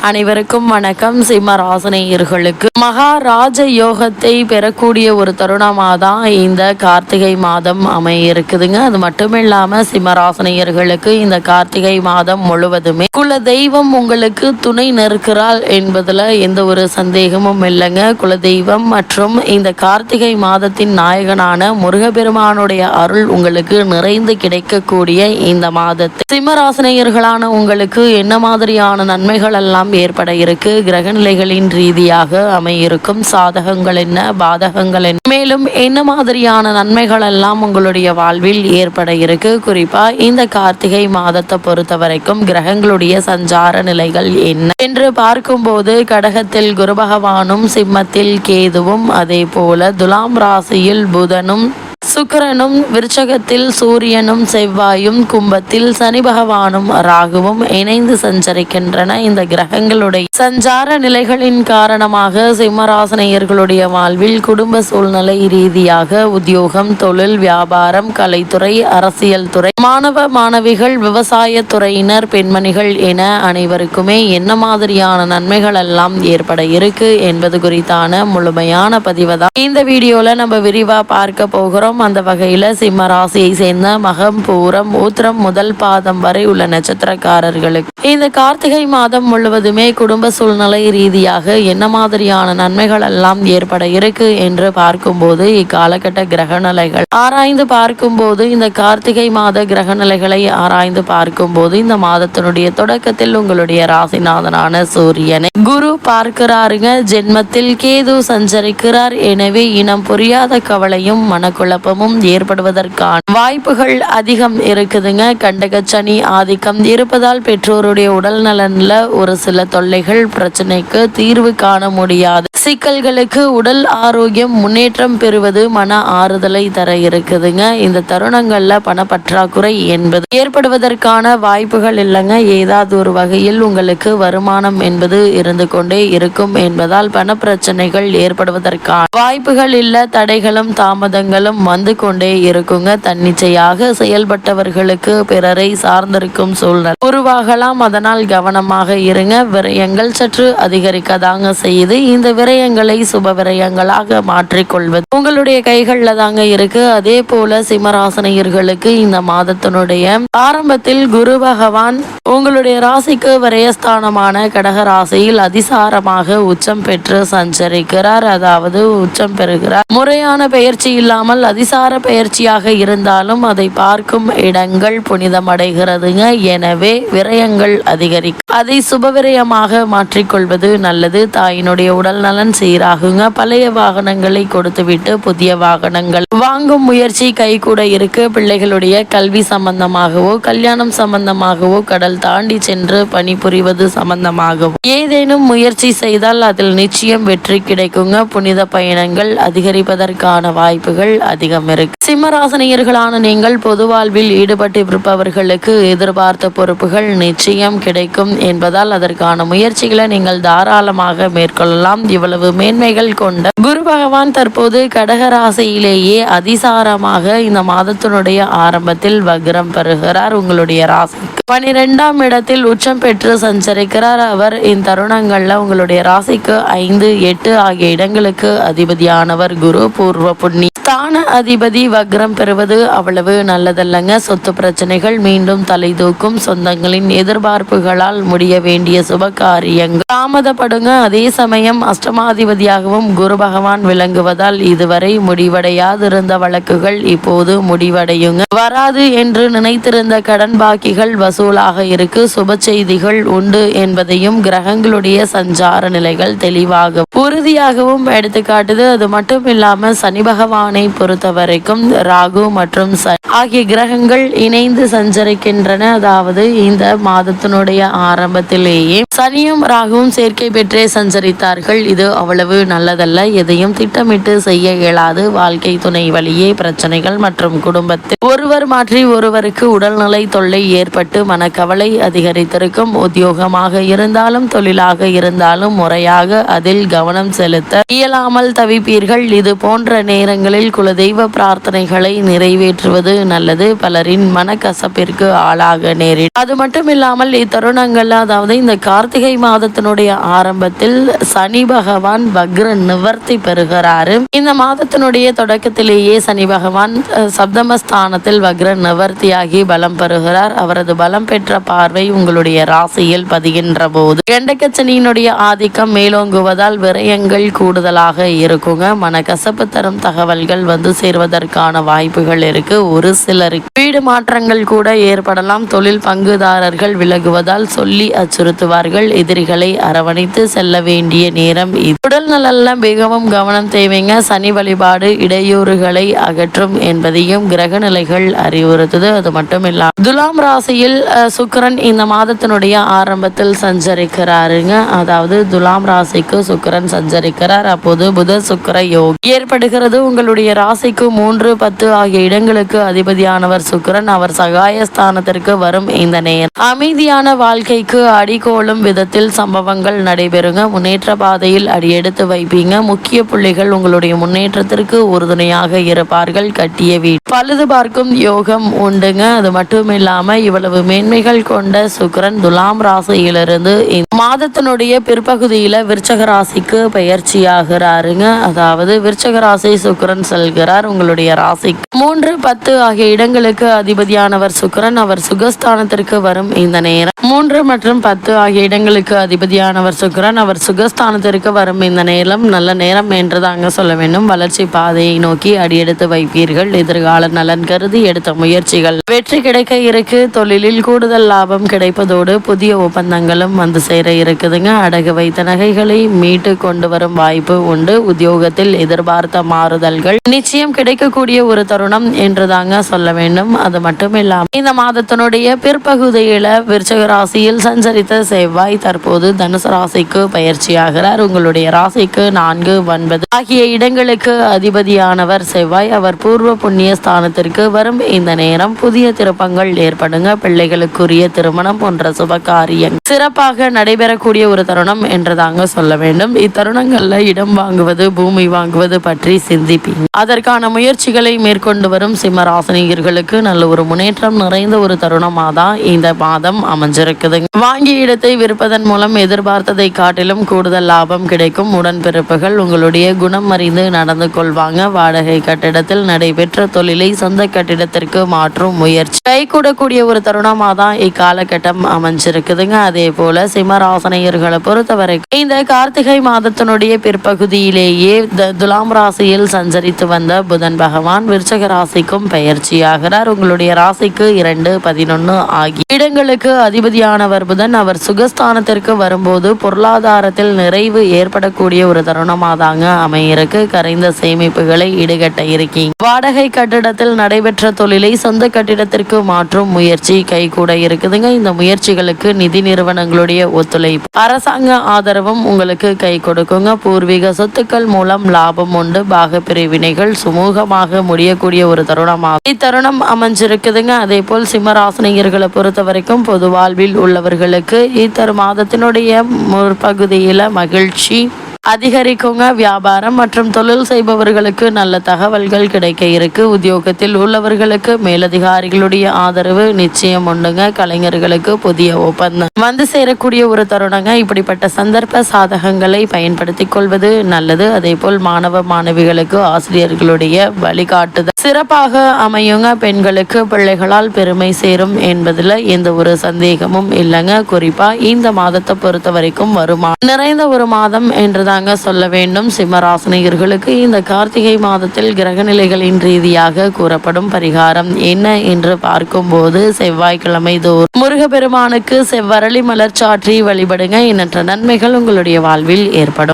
அனைவருக்கும் வணக்கம். சிம்ம ராசினியர்களுக்கு மகாராஜ யோகத்தை பெறக்கூடிய ஒரு தருணமாக தான் இந்த கார்த்திகை மாதம் அமைய இருக்குதுங்க. அது மட்டும் இல்லாம சிம்ம ராசினியர்களுக்கு இந்த கார்த்திகை மாதம் முழுவதுமே குல தெய்வம் உங்களுக்கு துணை நிற்கிறாள் என்பதுல எந்த ஒரு சந்தேகமும் இல்லைங்க. குல தெய்வம் மற்றும் இந்த கார்த்திகை மாதத்தின் நாயகனான முருகப்பெருமானுடைய அருள் உங்களுக்கு நிறைந்து கிடைக்கக்கூடிய இந்த மாதத்தில் சிம்ம ராசினியர்களான உங்களுக்கு என்ன மாதிரியான நன்மைகள் எல்லாம் ஏற்பட இருக்கு, கிரக நிலைகளின் ரீதியாக அமையிருக்கும் சாதகங்கள் என்ன, பாதகங்கள் என்ன, மேலும் என்ன மாதிரியான நன்மைகள் எல்லாம் உங்களுடைய வாழ்வில் ஏற்பட இருக்கு. குறிப்பா இந்த கார்த்திகை மாதத்தை பொறுத்த வரைக்கும் கிரகங்களுடைய சஞ்சார நிலைகள் என்ன என்று பார்க்கும்போது கடகத்தில் குரு பகவானும், சிம்மத்தில் கேதுவும், அதே போல துலாம் ராசியில் புதனும், சுக்கிரனும், விருச்சகத்தில் சூரியனும், செவ்வாயும், கும்பத்தில் சனி பகவானும், ராகுவும் இணைந்து சஞ்சரிக்கின்றன. இந்த கிரகங்களுடைய சஞ்சார நிலைகளின் காரணமாக சிம்மராசினியர்களுடைய வாழ்வில் குடும்ப சூழ்நிலை ரீதியாக உத்தியோகம், தொழில், வியாபாரம், கலைத்துறை, அரசியல் துறை, மாணவ மாணவிகள், விவசாய துறையினர், பெண்மணிகள் என அனைவருக்குமே என்ன மாதிரியான நன்மைகள் எல்லாம் ஏற்பட இருக்கு என்பது குறித்தான முழுமையான பதிவை தான் இந்த வீடியோல நம்ம விரிவா பார்க்க போகிறோம். அந்த வகையில சிம்ம ராசியை சேர்ந்த மகம், பூரம், உத்திரம் முதல் பாதம் வரை உள்ள நட்சத்திரக்காரர்களுக்கு இந்த கார்த்திகை மாதம் முழுவதுமே குடும்ப சூழ்நிலை ரீதியாக என்ன மாதிரியான நன்மைகள் எல்லாம் ஏற்பட இருக்கு என்று பார்க்கும்போது இக்காலகட்ட கிரக நிலைகள் ஆராய்ந்து பார்க்கும்போது இந்த கார்த்திகை மாத கிரக நிலைகளை ஆராய்ந்து பார்க்கும்போது இந்த மாதத்தினுடைய தொடக்கத்தில் உங்களுடைய ராசிநாதனான சூரியனை குரு பார்க்கிறாருங்க. ஜென்மத்தில் கேது சஞ்சரிக்கிறார். எனவே இனம் புரியாத கவலையும் மனக்குழப்பமும் ஏற்படுவதற்கான வாய்ப்புகள் அதிகம் இருக்குதுங்க. கண்டக சனி ஆதிக்கம் இருப்பதால் பெற்றோருடைய உடல் நலன்ல ஒரு சில தொல்லைகள், பிரச்சனைக்கு தீர்வு காண முடியாது சிக்கல்களுக்கு உடல் ஆரோக்கியம் முன்னேற்றம் பெறுவது மன ஆறுதலை தர இருக்குதுங்க. இந்த தருணங்கள்ல பணப்பற்றாக்குறை என்பது ஏற்படுவதற்கான வாய்ப்புகள் இல்லைங்க. ஏதாவது ஒரு வகையில் உங்களுக்கு வருமானம் என்பது இருந்து கொண்டே இருக்கும் என்பதால் பண பிரச்சனைகள் ஏற்படுவதற்கான வாய்ப்புகள் இல்ல. தடைகளும் தாமதங்களும் வந்து கொண்டே இருக்குங்க. தன்னிச்சையாக செயல்பட்டவர்களுக்கு பிறரை சார்ந்திருக்கும் சூழ்நிலை உருவாகலாம். அதனால் கவனமாக இருங்க. விரயங்கள் சற்று அதிகரிக்கதாங்க செய்யுது. இந்த விரயங்களை சுப விரயங்களாக மாற்றிக்கொள்வது உங்களுடைய கைகள்ல தாங்க இருக்கு. அதே போல சிம்மராசினியர்களுக்கு இந்த மாதத்தினுடைய ஆரம்பத்தில் குரு பகவான் உங்களுடைய ராசிக்கு விரயஸ்தானமான கடக ராசியில் அதிசாரமாக உச்சம் பெற்று சஞ்சரிக்கிறார். அதாவது உச்சம் பெறுகிறார். முறையான பயிற்சி இல்லாமல் அதிசார பயிற்சியாக இருந்தாலும் அதை பார்க்கும் இடங்கள் புனிதமடைகிறதுங்க. எனவே விரயங்கள் அதிகரிக்கும். அதை சுபவிரயமாக மாற்றிக்கொள்வது நல்லது. தாயினுடைய உடல் நலன் சீராகுங்க. பழைய வாகனங்களை கொடுத்துவிட்டு புதிய வாகனங்கள் வாங்கும் முயற்சி கைகூட இருக்கு. பிள்ளைகளுடைய கல்வி சம்பந்தமாகவோ, கல்யாணம் சம்பந்தமாகவோ, கடல் தாண்டி சென்று பணிபுரிவது சம்பந்தமாகவோ ஏதேனும் முயற்சி செய்தால் அதில் நிச்சயம் வெற்றி கிடைக்குங்க. புனித பயணங்கள் அதிகரிப்பதற்கான வாய்ப்புகள் அதிகம் இருக்கு. சிம்மராசினியர்களான நீங்கள் பொது வாழ்வில் ஈடுபட்டு இருப்பவர்களுக்கு எதிர்பார்த்த பொறுப்புகள் நிச்சயம் கிடைக்கும் என்பதால் அதற்கான முயற்சிகளை நீங்கள் தாராளமாக மேற்கொள்ளலாம். இவ்வளவு மேன்மைகள் கொண்ட குரு பகவான் தற்போது கடக ராசியிலேயே அதிசாரமாக இந்த மாதத்தினுடைய ஆரம்பத்தில் வக்ரம் பெறுகிறார். உங்களுடைய ராசிக்கு 12ஆம் இடத்தில் உச்சம் பெற்று சஞ்சரிக்கிறார். அவர் இந்த தருணங்கள்ல உங்களுடைய ராசிக்கு 5, 8 ஆகிய இடங்களுக்கு அதிபதியானவர் குரு. பூர்வ புண்ணி ஸ்தான அதிபதி வக்ரம் பெறுவது அவ்வளவு நல்லதல்லங்க. சொத்து பிரச்சனைகள் மீண்டும் தலை தூக்கும். சொந்தங்களின் எதிர்பார்ப்புகளால் முடிய வேண்டிய சுப காரியங்கள் தாமதப்படுங்க. அதே சமயம் அஷ்டமாதிபதியாகவும் குரு பகவான் விளங்குவதால் இதுவரை முடிவடையாதிருந்த வழக்குகள் இப்போது முடிவடையுங்க. வராது என்று நினைத்திருந்த கடன் பாக்கிகள் வசூலாக இருக்கு. சுப செய்திகள் உண்டு என்பதையும் கிரகங்களுடைய சஞ்சார நிலைகள் தெளிவாக உறுதியாகவும் எடுத்துக்காட்டுது. அது மட்டும் இல்லாம சனி பகவானை பொறுத்த வரைக்கும் ராகு மற்றும் சனி ஆகிய கிரகங்கள் இணைந்து சஞ்சரிக்கின்றன. அதாவது இந்த மாதத்தினுடைய ஆரம்பத்திலேயே சனியும் ராகுவும் சேர்க்கை பெற்றே சஞ்சரித்தார்கள். இது அவ்வளவு நல்லதல்ல. எதையும் திட்டமிட்டு செய்ய இயலாது. வாழ்க்கை துணை வழியே பிரச்சனைகள் மற்றும் குடும்பத்தில் ஒருவர் மாற்றி ஒருவருக்கு உடல்நிலை தொல்லை ஏற்பட்டு மனக்கவலை அதிகரித்திருக்கும். உத்தியோகமாக இருந்தாலும் தொழிலாக இருந்தாலும் முறையாக அதில் கவனம் செலுத்த இயலாமல் தவிப்பீர்கள். இது போன்ற நேரங்களில் குலதெய்வ பிரார்த்தனைகளை நிறைவேற்றுவது நல்லது. பலரின் மனக்கசப்பிற்கு ஆளாக நேரிடும். அது மட்டும் இல்லாமல் இத்தருணங்கள்ல அதாவது இந்த கார்த்திகை மாதத்தினுடைய ஆரம்பத்தில் சனி பகவான் வக்ர நிவர்த்தி பெறுகிறாரு. இந்த மாதத்தினுடைய தொடக்கத்திலேயே சனி பகவான் சப்தமஸ்தானத்தில் வக்ர நிவர்த்தியாகி பலம் பெறுகிறார். அவரது பலம் பெற்ற பார்வை உங்களுடைய ராசியில் பதிகின்ற போது கண்டகச்சனியினுடைய ஆதிக்கம் மேலோங்குவதால் விரயங்கள் கூடுதலாக இருக்குங்க. மனக்கசப்பு தரும் தகவல்கள் வந்து சேர்வதற்கான வாய்ப்புகள் இருக்கு. ஒரு சிலருக்கு வீடு மாற்றங்கள் கூட ஏற்படலாம். தொழில் பங்குதாரர்கள் விலகுவதால் சொல்லி அச்சுறுத்துவார்கள். எதிரிகளை அரவணைத்து செல்ல வேண்டிய நேரம் இது. உடல் நலன்ல மிகவும் கவனம் தேவைங்க. சனி வழிபாடு இடையூறுகளை அகற்றும் என்பதையும் கிரக நிலைகள் அறிவுறுத்துது. அது மட்டும் இல்லாம துலாம் ராசியில் சுக்கிரன் இந்த மாதத்தினுடைய ஆரம்பத்தில் சஞ்சரிக்கிறாருங்க. அதாவது துலாம் ராசிக்கு சுக்கிரன் சஞ்சரிக்கிறார். அப்போது புத சுக்கிர யோகம் ஏற்படுகிறது. உங்களுடைய ராசிக்கு 3, 10 ஆகிய இடங்களுக்கு அதிபதியானவர் சுக்கிரன். அவர் சகாயஸ்தானத்திற்கு வரும் இந்த நேரம் அமைதியான வாழ்க்கைக்கு அடிகோலும் விதத்தில் சம்பவங்கள் நடைபெறுங்க. முன்னேற்ற பாதையில் அடியெடுத்து வைப்பீங்க. முக்கிய புள்ளிகள் உங்களுடைய முன்னேற்றத்திற்கு உறுதுணையாக இருப்பார்கள். கட்டிய வீடு பழுது பார்க்கும் யோகம் உண்டுங்க. அது மட்டும் இல்லாம இவ்வளவு மேன்மைகள் கொண்ட சுக்கிரன் துலாம் ராசியிலிருந்து மாதத்தினுடைய பிற்பகுதியில விருச்சக ராசிக்கு பயிற்சியாகிறாருங்க. அதாவது விருச்சக ராசி சுக்கிரன் செல்கிறார். உங்களுடைய ராசிக்கு 3, 10 ஆகிய இடங்களுக்கு அதிபதியானவர் சுக்கிரன். அவர் சுகஸ்தானத்திற்கு வரும் இந்த நேரம் 3 மற்றும் 10 ஆகிய இடங்களுக்கு அதிபதியானவர் சுக்கிரன். அவர் சுகஸ்தானத்திற்கு வரும் இந்த நேரம் நல்ல நேரம் என்று தாங்க சொல்ல வேண்டும். வளர்ச்சி பாதையை நோக்கி அடியெடுத்து வைப்பீர்கள். எதிர்கால நலன் கருதி எடுத்த முயற்சிகள் வெற்றி கிடைக்க இருக்கு. தொழிலில் கூடுதல் லாபம் கிடைப்பதோடு புதிய ஒப்பந்தங்களும் வந்து சேர இருக்குதுங்க. அடகு வைத்த நகைகளை மீட்டு கொண்டு வரும் வாய்ப்பு உண்டு. உத்தியோகத்தில் எதிர்பார்த்த மாறுதல்கள் நிச்சயம் கிடைக்கக்கூடிய ஒரு தருணம் என்று தாங்க சொல்ல வேண்டும். அது மட்டும் இல்லாமல் இந்த மாதத்தினுடைய பிற்பகுதியில விருச்சக ராசியில் சஞ்சரித்த செவ்வாய் தற்போது தனுசு ராசிக்கு பயிற்சியாகிறார். உங்களுடைய ராசிக்கு 4, 9 ஆகிய இடங்களுக்கு அதிபதியானவர் செவ்வாய். அவர் பூர்வ புண்ணிய ஸ்தானத்திற்கு வரும் இந்த நேரம் புதிய திருப்பங்கள் ஏற்படுங்க. பிள்ளைகளுக்குரிய திருமணம் போன்ற சுப காரியம் சிறப்பாக நடைபெறக்கூடிய ஒரு தருணம் என்று தாங்க சொல்ல வேண்டும். இத்தருணங்கள்ல இடம் வாங்குவது, பூமி வாங்குவது பற்றி சிந்திப்பீங்க. அதற்கான முயற்சிகளை மேற்கொண்டு வரும் சிம்ம ராசினியர்களுக்கு நல்ல ஒரு முன்னேற்றம் நிறைந்த ஒரு தருணமாக தான் இந்த மாதம் அமைஞ்சிருக்குதுங்க. வாங்கிய இடத்தை விற்பதன் மூலம் எதிர்பார்த்ததை காட்டிலும் கூடுதல் லாபம் கிடைக்கும். உடன்பிறப்புகள் உங்களுடைய குணம் அறிந்து நடந்து கொள்வாங்க. வாடகை கட்டிடத்தில் நடைபெற்ற தொழிலை சொந்த கட்டிடத்திற்கு மாற்றும் முயற்சி கைகூடக்கூடிய ஒரு தருணமாக தான் இக்காலகட்டம் அமைஞ்சிருக்குதுங்க. அதே போல சிம்மராசனையர்களை பொறுத்தவரைக்கும் இந்த கார்த்திகை மாதத்தினுடைய பிற்பகுதியிலேயே துலாம் ராசியில் சஞ்சரித்து வந்த புதன் பகவான் விருச்சக ராசிக்கும் பயிற்சியாகிறார். உங்களுடைய ராசிக்கு 2, 11 ஆகிய இடங்களுக்கு அதிபதியானவர் புதன். அவர் சுகஸ்தானத்திற்கு வரும்போது பொருளாதாரத்தில் நிறைவு ஏற்படக்கூடிய ஒரு தருணமாக தாங்க அமையிருக்கு. கரைந்த சேமிப்புகளை ஈடுகட்ட இருக்கீங்க. வாடகை கட்டிடத்தில் நடைபெற்ற தொழிலை சொந்த கட்டிடத்திற்கு மாற்றும் முயற்சி கைகூட இருக்குதுங்க. இந்த முயற்சிகளுக்கு நிதி நிறுவனங்களுடைய ஒத்துழைப்பு, அரசாங்க ஆதரவும் உங்களுக்கு கை கொடுக்குங்க. பூர்வீக சொத்துக்கள் மூலம் லாபம் உண்டு. பாக பிரிவினைகள் சுமூகமாக முடியக்கூடிய ஒரு தருணமாக இத்தருணம் அமைஞ்சிருக்குதுங்க. அதே போல் சிம்மராசினியர்களை பொறுத்த வரைக்கும் பொது வாழ்வில் உள்ளவர்களுக்கு இத்தரு மாதத்தினுடைய முற்பகுதியில மகிழ்ச்சி அதிகரிக்குங்க. வியாபாரம் மற்றும் தொழில் செய்பவர்களுக்கு நல்ல தகவல்கள் கிடைக்க இருக்கு. உத்தியோகத்தில் உள்ளவர்களுக்கு மேலதிகாரிகளுடைய ஆதரவு நிச்சயம் உண்டுங்க. கலைஞர்களுக்கு புதிய ஒப்பந்தம் வந்து சேரக்கூடிய ஒரு தருணங்க. இப்படிப்பட்ட சந்தர்ப்ப சாதகங்களை பயன்படுத்திக் கொள்வது நல்லது. அதே போல் மாணவ மாணவிகளுக்கு ஆசிரியர்களுடைய வழிகாட்டுதல் சிறப்பாக அமையுங்க. பெண்களுக்கு பிள்ளைகளால் பெருமை சேரும் என்பதுல எந்த ஒரு சந்தேகமும் இல்லைங்க. குறிப்பா இந்த மாதத்தை பொறுத்த வரைக்கும் வருமானம் நிறைந்த ஒரு மாதம் என்று தாங்க சொல்ல வேண்டும். சிம்மராசினியர்களுக்கு இந்த கார்த்திகை மாதத்தில் கிரகநிலைகளின் ரீதியாக கூறப்படும் பரிகாரம் என்ன என்று பார்க்கும்போது செவ்வாய்க்கிழமை தோறும் முருகப்பெருமானுக்கு செவ்வரளி மலர் சாற்றி வழிபடுங்க. எண்ணற்ற நன்மைகள் உங்களுடைய வாழ்வில் ஏற்படும்.